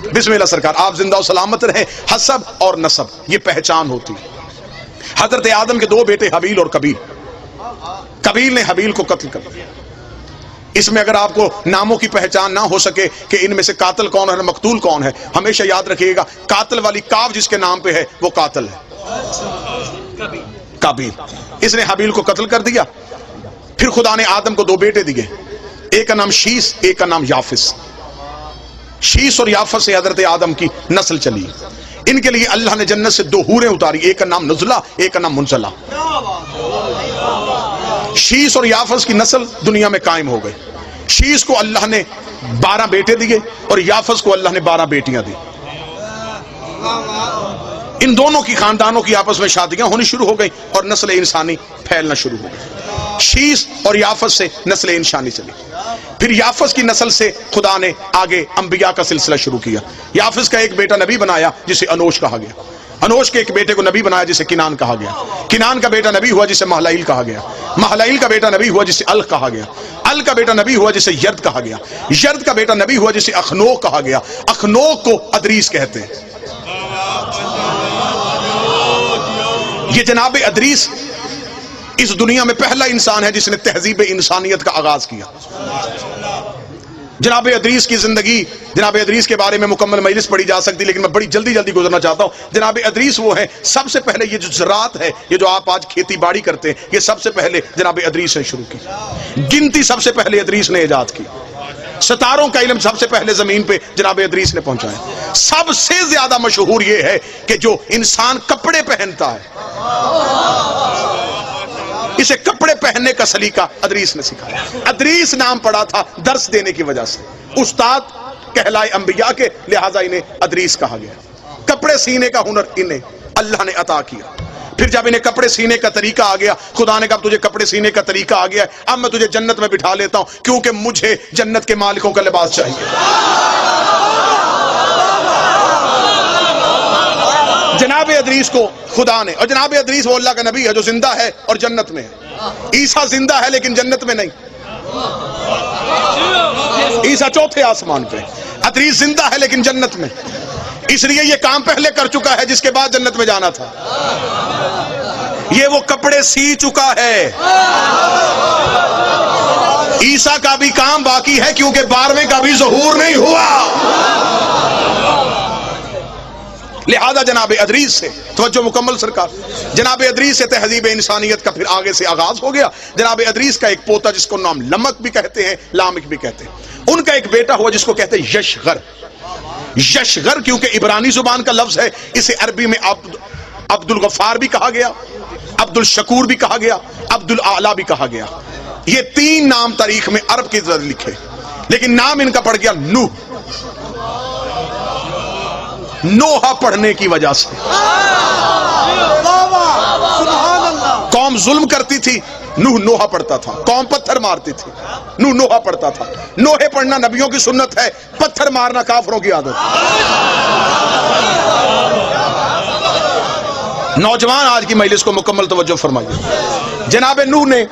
بسم اللہ سرکار، آپ زندہ و سلامت رہیں۔ حسب اور نسب یہ پہچان ہوتی ہے۔ حضرت آدم کے دو بیٹے حابیل اور قابیل، قابیل نے حابیل کو قتل کر دیا۔ اس میں اگر آپ کو ناموں کی پہچان نہ ہو سکے کہ ان میں سے قاتل کون ہے مقتول کون ہے، ہمیشہ یاد رکھیے گا قاتل والی کاف جس کے نام پہ ہے وہ قاتل ہے، قابیل۔ اس نے حابیل کو قتل کر دیا۔ پھر خدا نے آدم کو دو بیٹے دیے، ایک کا نام شیس، ایک کا نام یافس۔ شیس اور یافس سے حضرت آدم کی نسل چلی۔ ان کے لیے اللہ نے جنت سے دو حوریں اتاری، ایک کا نام نزلہ، ایک کا نام منزلہ۔ شیس اور یافس کی نسل دنیا میں قائم ہو گئی۔ شیس کو اللہ نے 12 بیٹے دیے اور یافس کو اللہ نے 12 بیٹیاں دی۔ ان دونوں کی خاندانوں کی آپس میں شادیاں ہونی شروع ہو گئی اور نسل انسانی پھیلنا شروع ہو گئی۔ شیس اور یافس سے نسل انسانی چلی۔ پھر یافس کی نسل سے خدا نے آگے انبیاء کا سلسلہ شروع کیا۔ یافس کا ایک بیٹا نبی بنایا جسے انوش کہا گیا۔ انوش کے ایک بیٹے کو نبی بنایا جسے کنان کہا گیا۔ کنان کا بیٹا نبی ہوا جسے مہلائیل کہا گیا۔ مہلائیل کا بیٹا نبی ہوا جسے ال کہا گیا۔ ال کا بیٹا نبی ہوا جسے یرد کہا گیا۔ یرد کا بیٹا نبی ہوا جسے اخنوک کہا گیا۔ اخنوک کو ادریس کہتے ہیں۔ یہ جناب ادریس اس دنیا میں پہلا انسان ہے جس نے تہذیب انسانیت کا آغاز کیا۔ جناب ادریس کی زندگی، جناب ادریس کے بارے میں مکمل مجلس پڑھی جا سکتی، لیکن میں بڑی جلدی گزرنا چاہتا ہوں۔ جناب ادریس وہ ہے، سب سے پہلے یہ جو زراعت ہے، یہ جو آپ آج کھیتی باڑی کرتے ہیں، یہ سب سے پہلے جناب ادریس نے شروع کی۔ گنتی سب سے پہلے ادریس نے ایجاد کی۔ ستاروں کا علم سب سے پہلے زمین پہ جناب ادریس نے پہنچایا۔ سب سے زیادہ مشہور یہ ہے کہ جو انسان کپڑے پہنتا ہے، اسے کپڑے پہننے کا سلیقہ ادریس نے سکھایا۔ ادریس نام پڑا تھا درس دینے کی وجہ سے۔ استاد کہلائے انبیاء کے، لہٰذا انہیں ادریس کہا گیا۔ کپڑے سینے کا ہنر انہیں اللہ نے عطا کیا۔ پھر جب انہیں کپڑے سینے کا طریقہ آ گیا، خدا نے کہا تجھے کپڑے سینے کا طریقہ آ گیا ہے، اب میں تجھے جنت میں بٹھا لیتا ہوں، کیونکہ مجھے جنت کے مالکوں کا لباس چاہیے۔ جناب ادریس کو خدا نے، اور جناب ادریس وہ اللہ کا نبی ہے جو زندہ ہے اور جنت میں ہے۔ عیسیٰ زندہ ہے لیکن جنت میں نہیں، عیسیٰ چوتھے آسمان پہ۔ ادریس زندہ ہے لیکن جنت میں، اس لیے یہ کام پہلے کر چکا ہے جس کے بعد جنت میں جانا تھا۔ یہ وہ کپڑے سی چکا ہے۔ عیسیٰ کا بھی کام باقی ہے کیونکہ 12ویں کا بھی ظہور نہیں ہوا۔ لہذا جناب ادریس سے توجہ مکمل سرکار، جناب ادریس سے تہذیب انسانیت کا پھر آگے سے آغاز ہو گیا۔ جناب ادریس کا ایک پوتا جس کو نام لمک بھی کہتے ہیں، لامک بھی کہتے ہیں، ان کا ایک بیٹا ہوا جس کو کہتے ہیں یشغر۔ یشغر کیونکہ عبرانی زبان کا لفظ ہے، اسے عربی میں عبد الغفار بھی کہا گیا، عبد الشکور بھی کہا گیا، عبد الاعلی بھی کہا گیا۔ یہ 3 نام تاریخ میں عرب کی طرح لکھے، لیکن نام ان کا پڑ گیا نوح، نوحہ پڑھنے کی وجہ سے۔ قوم ظلم کرتی تھی، نوح نوحہ پڑھتا تھا۔ قوم پتھر مارتی تھی، نوح نوحہ پڑھتا تھا۔ نوحے پڑھنا نبیوں کی سنت ہے، پتھر مارنا کافروں کی عادت۔ نوجوان آج کی مجلس کو مکمل توجہ فرمائیے۔ جناب نوح نے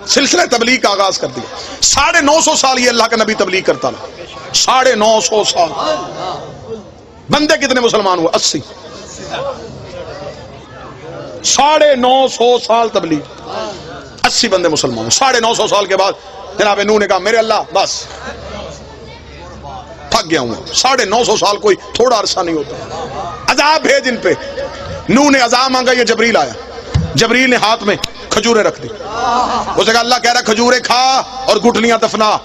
سلسلہ تبلیغ کا آغاز کر دیا۔ 950 سال یہ اللہ کا نبی تبلیغ کرتا رہا۔ 950 سال۔ بندے کتنے مسلمان ہوئے؟ 80۔ 950 سال تبلیغ، 80 بندے مسلمان ہوئے۔ 950 سال کے بعد جناب نوح نے کہا میرے اللہ بس تھک گیا ہوں۔ 950 سال کوئی تھوڑا عرصہ نہیں ہوتا۔ عذاب بھیج ان پہ۔ نوح نے عذاب مانگا، یہ جبریل آیا۔ جبریل نے ہاتھ میں کھجوریں رکھ دی۔ اسے کہا اللہ کہہ رہا کھجوریں کھا اور گٹھلیاں دفنا۔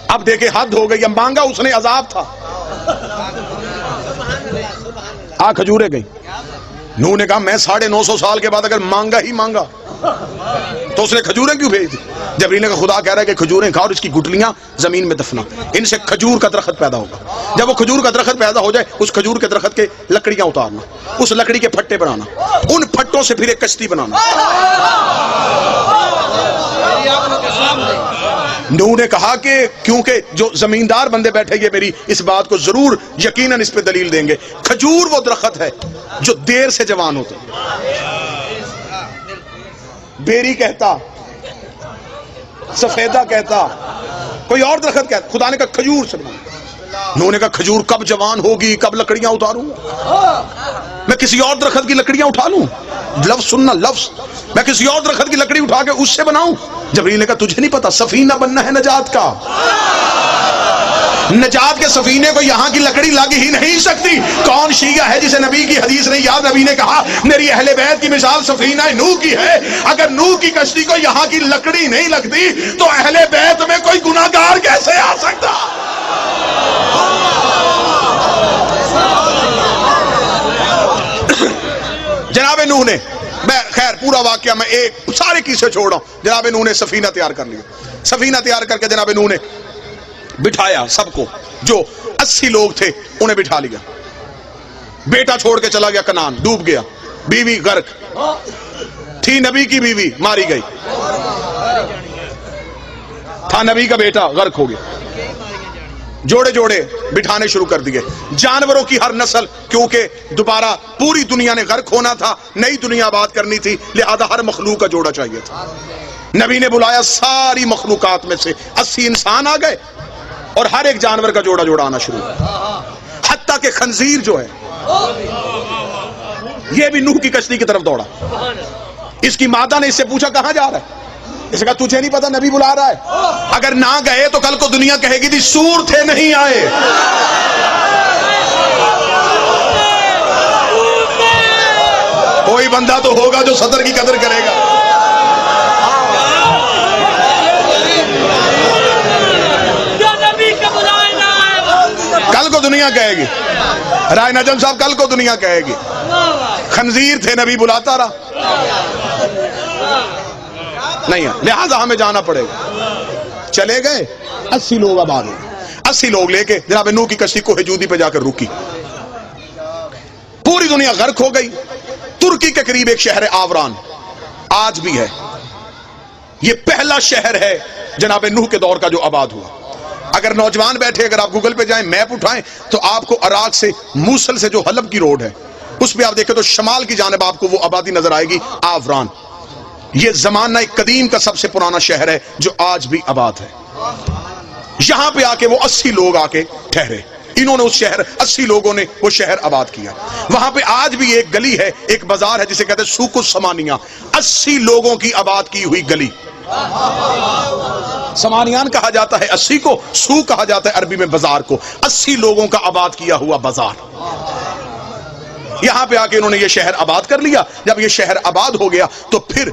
اب دیکھے حد ہو گئی، اب مانگا اس نے عذاب تھا۔ کھجوریں گئی۔ نوح نے کہا میں 950 سال کے بعد اگر مانگا ہی مانگا تو اس نے کھجوریں کیوں بھیج دی؟ جبریل نے کہا خدا کہہ رہا ہے کہ کھجوریں کھا اور اس کی گٹلیاں زمین میں دفنا، ان سے کھجور کا درخت پیدا ہوگا۔ جب وہ کھجور کا درخت پیدا ہو جائے، اس کھجور کے درخت کے لکڑیاں اتارنا، اس لکڑی کے پھٹے بنانا، ان پھٹوں سے پھر ایک کشتی بنانا۔ نوح نے کہا کہ کیونکہ جو زمیندار بندے بیٹھے یہ میری اس بات کو ضرور یقیناً اس پہ دلیل دیں گے، کھجور وہ درخت ہے جو دیر سے جوان ہوتا ہے۔ بیری کہتا سفیدہ کہتا، کوئی اور درخت کہتا، خدا نے کہا کھجور سے بنا۔ نوح نے کہا کھجور کب جوان ہوگی، کب لکڑیاں اتاروں، میں کسی اور درخت کی لکڑیاں اٹھا لوں؟ لفظ سننا، لفظ، میں کسی اور درخت کی لکڑی اٹھا کے اس سے بناؤں؟ جبریل نے کہا تجھے نہیں پتا سفینہ بننا ہے نجات کا، نجات کے سفینے کو یہاں کی لکڑی لگ ہی نہیں سکتی۔ کون شیعہ ہے جسے نبی کی حدیث نے یاد؟ نبی نے کہا میری اہل بیت کی مثال سفینہ نوح کی ہے، اگر نوح کی کشتی کو یہاں کی لکڑی نہیں لگتی تو اہل بیت میں کوئی گناہگار کیسے آ سکتا؟ جناب نوح نے، میں خیر پورا واقعہ میں ایک سارے قصے چھوڑ رہا ہوں، جناب نوح نے سفینہ تیار کر لیا، سفینہ تیار کر کے جناب نوح نے بٹھایا سب کو، جو 80 لوگ تھے انہیں بٹھا لیا، بیٹا چھوڑ کے چلا گیا کنعان، ڈوب گیا، بیوی غرق تھی، نبی کی بیوی ماری گئی، تھا نبی کا بیٹا غرق ہو گیا، جوڑے جوڑے بٹھانے شروع کر دیے، جانوروں کی ہر نسل، کیونکہ دوبارہ پوری دنیا نے غرق ہونا تھا، نئی دنیا آباد کرنی تھی، لہذا ہر مخلوق کا جوڑا چاہیے تھا۔ نبی نے بلایا ساری مخلوقات میں سے 80 انسان آ گئے اور ہر ایک جانور کا جوڑا جوڑا آنا شروع ہوا، حتیٰ کہ خنزیر جو ہے یہ بھی نوح کی کشتی کی طرف دوڑا۔ اس کی مادہ نے اس سے پوچھا کہاں جا رہا ہے؟ اس نے کہا تجھے نہیں پتا نبی بلا رہا ہے، اگر نہ گئے تو کل کو دنیا کہے گی تھی سور تھے نہیں آئے۔ کوئی بندہ تو ہوگا جو صدر کی قدر کرے گا۔ کل کو دنیا کہے گی، رائے نجم صاحب کل کو دنیا کہے گی خنزیر تھے نبی بلاتا رہا، نہیں ہے، لہذا ہمیں جانا پڑے گا۔ چلے گئے 80 لوگ آباد ہو گئے، 80 لوگ لے کے جناب نوح کی کشتی کوہ جودی پہ جا کر رکی، پوری دنیا غرق ہو گئی۔ ترکی کے قریب ایک شہر آوران آج بھی ہے، یہ پہلا شہر ہے جناب نوح کے دور کا جو آباد ہوا۔ اگر نوجوان بیٹھے، اگر آپ گوگل پہ جائیں میپ اٹھائیں تو آپ کو عراق سے موصل سے جو حلب کی روڈ ہے اس پہ آپ دیکھیں تو شمال کی جانب آپ کو وہ آبادی نظر آئے گی، آوران۔ یہ زمانہ قدیم کا سب سے پرانا شہر ہے جو آج بھی آباد ہے۔ یہاں پہ آ کے وہ 80 لوگ آ کے ٹھہرے، انہوں نے اس شہر 80 لوگوں نے وہ شہر آباد کیا۔ وہاں پہ آج بھی ایک گلی ہے، ایک بازار ہے جسے کہتے ہیں سوق السمانیہ، 80 لوگوں کی آباد کی ہوئی گلی۔ سمانیان کہا جاتا ہے 80 کو، سوق کہا جاتا ہے عربی میں بازار کو، 80 لوگوں کا آباد کیا ہوا بازار۔ یہاں پہ آ کے انہوں نے یہ شہر آباد کر لیا۔ جب یہ شہر آباد ہو گیا تو پھر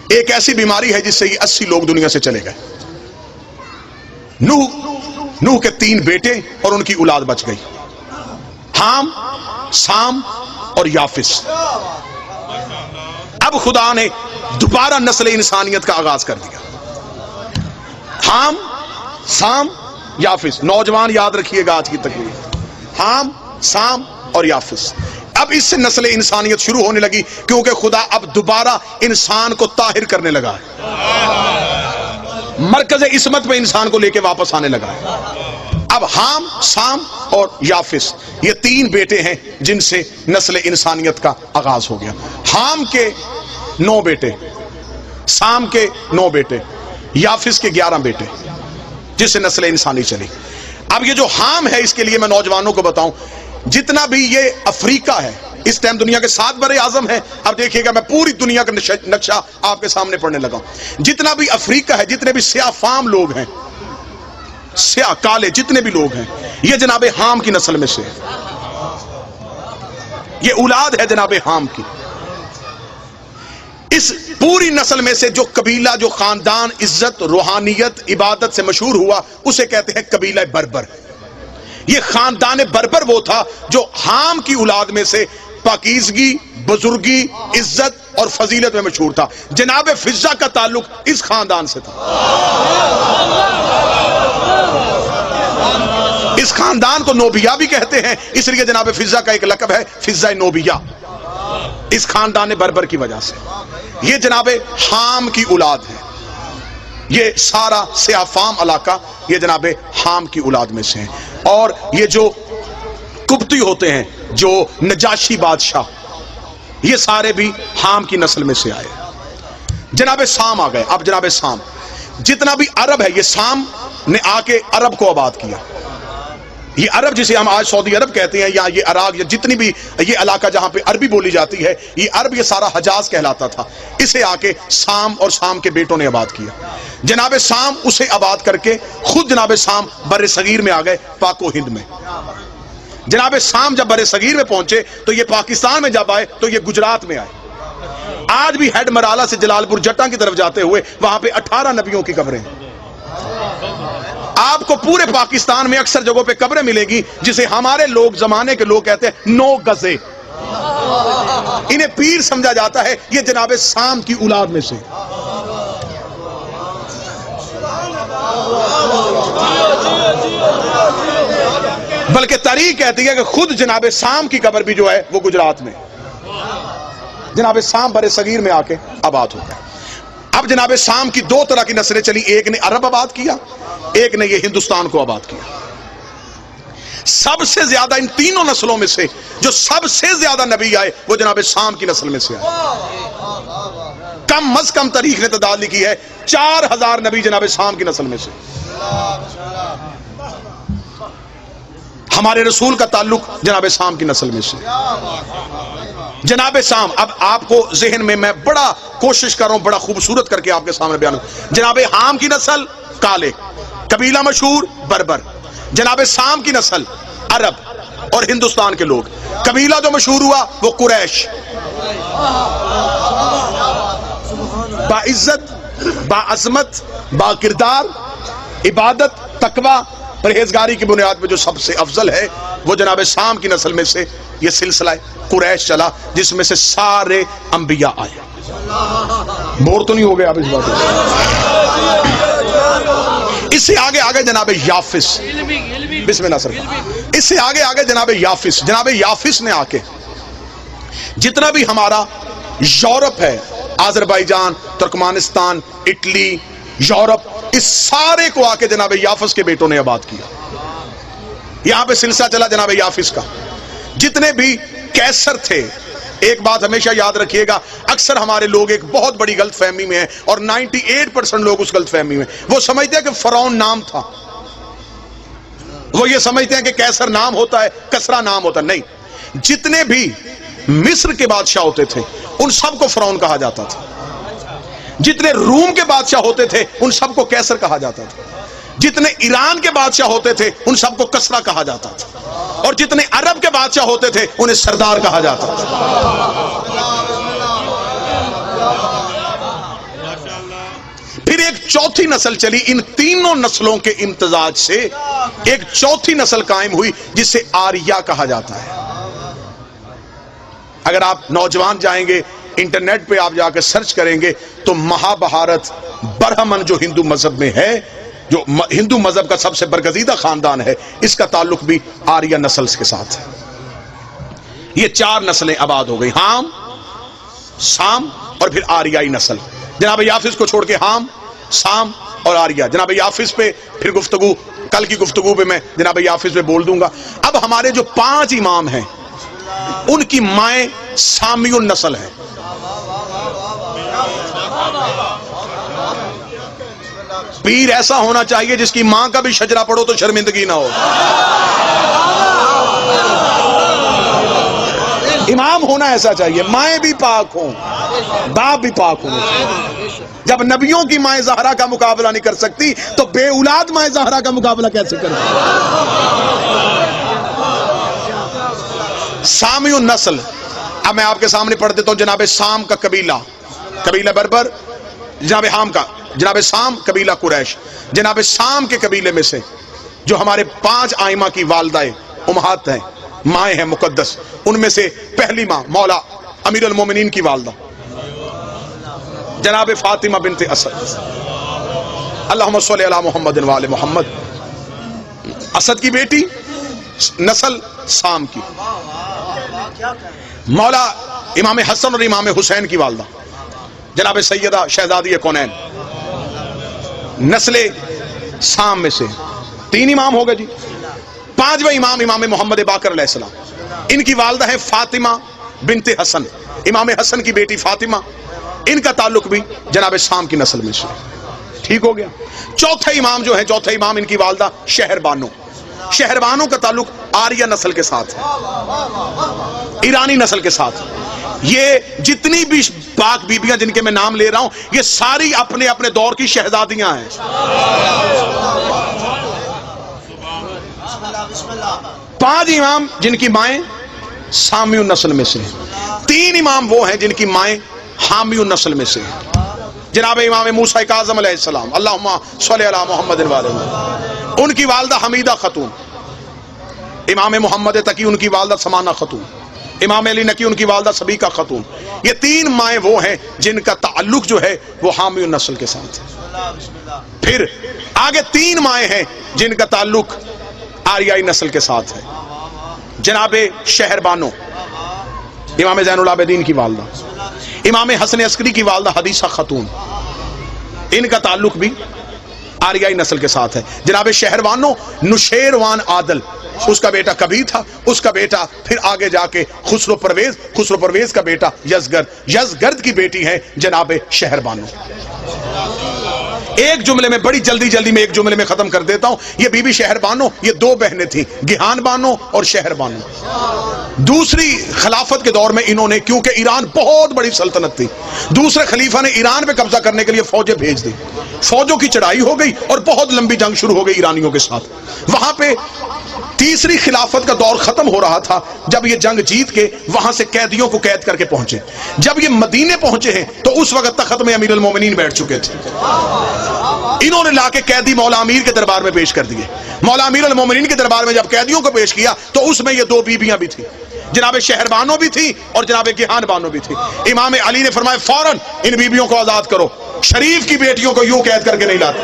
ایک ایسی بیماری ہے جس سے یہ 80 لوگ دنیا سے چلے گئے۔ نوح کے 3 بیٹے اور ان کی اولاد بچ گئی، حام، سام اور یافس۔ اب خدا نے دوبارہ نسل انسانیت کا آغاز کر دیا۔ حام، سام، یافس، نوجوان یاد رکھیے گا آج کی تقریر، حام، سام اور یافس۔ اب اس سے نسل انسانیت شروع ہونے لگی، کیونکہ خدا اب دوبارہ انسان کو طاہر کرنے لگا ہے، مرکز عصمت پہ انسان کو لے کے واپس آنے لگا ہے۔ اب حام، سام اور یافس یہ 3 بیٹے ہیں جن سے نسل انسانیت کا آغاز ہو گیا۔ حام کے 9 بیٹے، سام کے 9 بیٹے، یافس کے 11 بیٹے، جس سے نسل انسانی چلی۔ اب یہ جو حام ہے اس کے لیے میں نوجوانوں کو بتاؤں، جتنا بھی یہ افریقہ ہے اس ٹائم دنیا کے 7 بر اعظم ہیں۔ اب دیکھیے گا میں پوری دنیا کا نقشہ آپ کے سامنے پڑھنے لگا ہوں۔ جتنا بھی افریقہ ہے، جتنے بھی سیاہ فام لوگ ہیں، سیاہ کالے جتنے بھی لوگ ہیں، یہ جناب حام کی نسل میں سے ہے، یہ اولاد ہے جناب حام کی۔ اس پوری نسل میں سے جو قبیلہ، جو خاندان عزت، روحانیت، عبادت سے مشہور ہوا اسے کہتے ہیں قبیلہ بربر۔ یہ خاندان بربر وہ تھا جو حام کی اولاد میں سے پاکیزگی، بزرگی، عزت اور فضیلت میں مشہور تھا۔ جناب فضہ کا تعلق اس خاندان سے تھا۔ اس خاندان کو نوبیہ بھی کہتے ہیں، اس لیے جناب فضہ کا ایک لقب ہے فضہ نوبیہ، اس خاندان بربر کی وجہ سے۔ یہ جناب حام کی اولاد ہے، یہ سارا سیاہ فام علاقہ یہ جناب حام کی اولاد میں سے ہیں۔ اور یہ جو قبطی ہوتے ہیں، جو نجاشی بادشاہ، یہ سارے بھی حام کی نسل میں سے آئے۔ جناب سام آ گئے۔ اب جناب سام، جتنا بھی عرب ہے یہ شام نے آ کے عرب کو آباد کیا. یہ عرب جسے ہم آج سعودی عرب کہتے ہیں یا یہ عراق یا جتنی بھی یہ علاقہ جہاں پہ عربی بولی جاتی ہے، یہ عرب یہ سارا حجاز کہلاتا تھا. اسے آ کے شام اور شام کے بیٹوں نے آباد کیا. جناب شام اسے آباد کر کے خود جناب شام بر صغیر میں آ گئے، پاک و ہند میں. جناب شام جب بر صغیر میں پہنچے تو یہ پاکستان میں جب آئے تو یہ گجرات میں آئے. آج بھی ہیڈ مرالہ سے جلال پور جٹاں کی طرف جاتے ہوئے وہاں پہ 18 نبیوں کی قبریں ہیں. آپ کو پورے پاکستان میں اکثر جگہوں پہ قبریں ملے گی جسے ہمارے لوگ زمانے کے لوگ کہتے ہیں 9 گزے. انہیں پیر سمجھا جاتا ہے، یہ جناب شام کی اولاد میں سے. بلکہ تاریخ کہتی ہے کہ خود جناب شام کی قبر بھی جو ہے وہ گجرات میں. جناب شام بر صغیر میں آ کے آباد ہو گئے. اب جناب شام کی 2 طرح کی نسلیں چلی، ایک نے عرب آباد کیا، ایک نے یہ ہندوستان کو آباد کیا. سب سے زیادہ ان تینوں نسلوں میں سے جو سب سے زیادہ نبی آئے وہ جناب شام کی نسل میں سے آئے. کم از کم تاریخ نے تعداد لکھی ہے 4000 نبی جناب شام کی نسل میں سے. ہمارے رسول کا تعلق جناب شام کی نسل میں سے. جناب شام، اب آپ کو ذہن میں بڑا کوشش کر رہا ہوں بڑا خوبصورت کر کے آپ کے سامنے بیان کروں. جناب حام کی نسل کالے، قبیلہ مشہور بربر. جناب شام کی نسل عرب اور ہندوستان کے لوگ. قبیلہ جو مشہور ہوا وہ قریش. با عزت، با عظمت، با کردار، عبادت، تقوی، پرہیزگاری کی بنیاد پہ جو سب سے افضل ہے وہ جناب شام کی نسل میں سے یہ سلسلہ قریش چلا جس میں سے سارے انبیاء آئے. بور تو نہیں ہو گیا آپ اس بات میں؟ اس سے آگے جناب یافس، بسم اللہ سر. اس سے آگے جناب یافس. جناب یافس نے آ کے جتنا بھی ہمارا یورپ ہے، آذربائیجان، ترکمانستان، اٹلی، یورپ، اس سارے کو آ کے جناب یافس کے بیٹوں نے آباد کیا. یہاں پہ سلسلہ چلا جناب یافس کا. جتنے بھی کیسر تھے، ایک بات ہمیشہ یاد رکھیے گا، اکثر ہمارے لوگ ایک بہت بڑی غلط فہمی میں ہیں اور 98% لوگ اس غلط فہمی میں. وہ سمجھتے ہیں کہ فرعون نام تھا، وہ یہ سمجھتے ہیں کہ کیسر نام ہوتا ہے، کسرا نام ہوتا ہے. نہیں، جتنے بھی مصر کے بادشاہ ہوتے تھے ان سب کو فرعون کہا جاتا تھا. جتنے روم کے بادشاہ ہوتے تھے ان سب کو کیسر کہا جاتا تھا. جتنے ایران کے بادشاہ ہوتے تھے ان سب کو کسرا کہا جاتا تھا. اور جتنے عرب کے بادشاہ ہوتے تھے انہیں سردار کہا جاتا تھا. پھر ایک چوتھی نسل چلی. ان تینوں نسلوں کے امتزاج سے ایک چوتھی نسل قائم ہوئی جسے آریہ کہا جاتا ہے. اگر آپ نوجوان جائیں گے انٹرنیٹ پہ آپ جا کے سرچ کریں گے تو مہابھارت برہمن جو ہندو مذہب میں ہے، جو ہندو مذہب کا سب سے برگزیدہ خاندان ہے، اس کا تعلق بھی آریہ نسل کے ساتھ ہے. یہ 4 نسلیں آباد ہو گئی، حام، شام اور پھر آریائی نسل. جناب یافس کو چھوڑ کے حام، شام اور آریہ. جناب یافس پہ پھر گفتگو، کل کی گفتگو پہ میں جناب یافس پہ بول دوں گا. اب ہمارے جو 5 امام ہیں ان کی مائیں سامی النسل ہیں. پیر ایسا ہونا چاہیے جس کی ماں کا بھی شجرہ پڑھو تو شرمندگی نہ ہو. امام ہونا ایسا چاہیے، مائیں بھی پاک ہوں، باپ بھی پاک ہوں. جب نبیوں کی مائیں زہرا کا مقابلہ نہیں کر سکتی تو بے اولاد مائیں زہرا کا مقابلہ کیسے کریں؟ سامی النسل. اب میں آپ کے سامنے پڑھ دیتا ہوں. جناب شام کا قبیلہ بربر. جناب حام کا جناب شام قبیلہ قریش. جناب شام کے قبیلے میں سے جو ہمارے 5 آئمہ کی والدہ امہات ہیں، مائیں ہیں مقدس، ان میں سے پہلی ماں مولا امیر المومنین کی والدہ جناب فاطمہ بنت اسد. اللہم صلی علی محمد و آل محمد. اسد کی بیٹی، نسل شام کی. مولا امام حسن اور امام حسین کی والدہ جناب سیدہ شہزادی کونین، نسل شام میں سے 3 امام ہو گئے جی. 5واں امام امام محمد باقر علیہ السلام. ان کی والدہ ہے فاطمہ بنت حسن، امام حسن کی بیٹی فاطمہ. ان کا تعلق بھی جناب شام کی نسل میں سے. ٹھیک ہو گیا. چوتھے امام جو ہیں، چوتھے امام ان کی والدہ شہر بانو. شہر بانو کا تعلق آریہ نسل کے ساتھ ہے، ایرانی نسل کے ساتھ. یہ جتنی بھی پاک بیبیاں جن کے میں نام لے رہا ہوں، یہ ساری اپنے اپنے دور کی شہزادیاں ہیں. 5 امام جن کی مائیں سامی النسل میں سے ہیں. 3 امام وہ ہیں جن کی مائیں حامی النسل میں سے ہیں. جناب امام موسیٰ کاظم علیہ السلام، اللہم صلی علی محمد وعلی محمد، ان کی والدہ حمیدہ خاتون. امام محمد تقی ان کی والدہ سمانہ خاتون. امام علی نقی ان کی والدہ سبیکہ خاتون. یہ 3 مائیں وہ ہیں جن کا تعلق جو ہے وہ حامی النسل کے ساتھ ہے. پھر آگے 3 مائیں ہیں جن کا تعلق آریائی نسل کے ساتھ ہے. جناب شہر بانو، امام زین العابدین کی والدہ، امام حسن عسکری کی والدہ حدیثہ خاتون، ان کا تعلق بھی آریائی نسل کے ساتھ ہے. جناب شہروانو نشیروان عادل، اس کا بیٹا کبیر تھا، اس کا بیٹا پھر آگے جا کے خسرو پرویز کا بیٹا یزگرد کی بیٹی ہے جناب شہربانو. ایک جملے میں، بڑی جلدی میں ایک جملے میں ختم کر دیتا ہوں. یہ بی بی شہربانو یہ 2 بہنیں تھیں، گیہان بانو اور شہربانو. دوسری خلافت کے دور میں انہوں نے، کیونکہ ایران بہت بڑی سلطنت تھی، دوسرے خلیفہ نے ایران پہ قبضہ کرنے کے لیے فوجیں بھیج دی. فوجوں کی چڑھائی ہو گئی اور بہت لمبی جنگ شروع ہو گئی ایرانیوں کے ساتھ. وہاں پہ تیسری خلافت کا دور ختم ہو رہا تھا جب یہ جنگ جیت کے وہاں سے قیدیوں کو قید کر کے پہنچے. جب یہ مدینے پہنچے ہیں تو اس وقت تخت میں امیر المومنین بیٹھ چکے تھے. انہوں نے لا کے قیدی مولا امیر کے دربار میں پیش کر دیے. مولا امیر المومنین کے دربار میں جب قیدیوں کو پیش کیا تو اس میں یہ 2 بیبیاں بھی تھیں، جناب شہربانو بھی تھی اور جناب گیہان بانو بھی تھی. امام علی نے فرمایا فوراً ان بیبیوں کو آزاد کرو، شریف کی بیٹیوں کو یوں قید کر کے نہیں لاتے.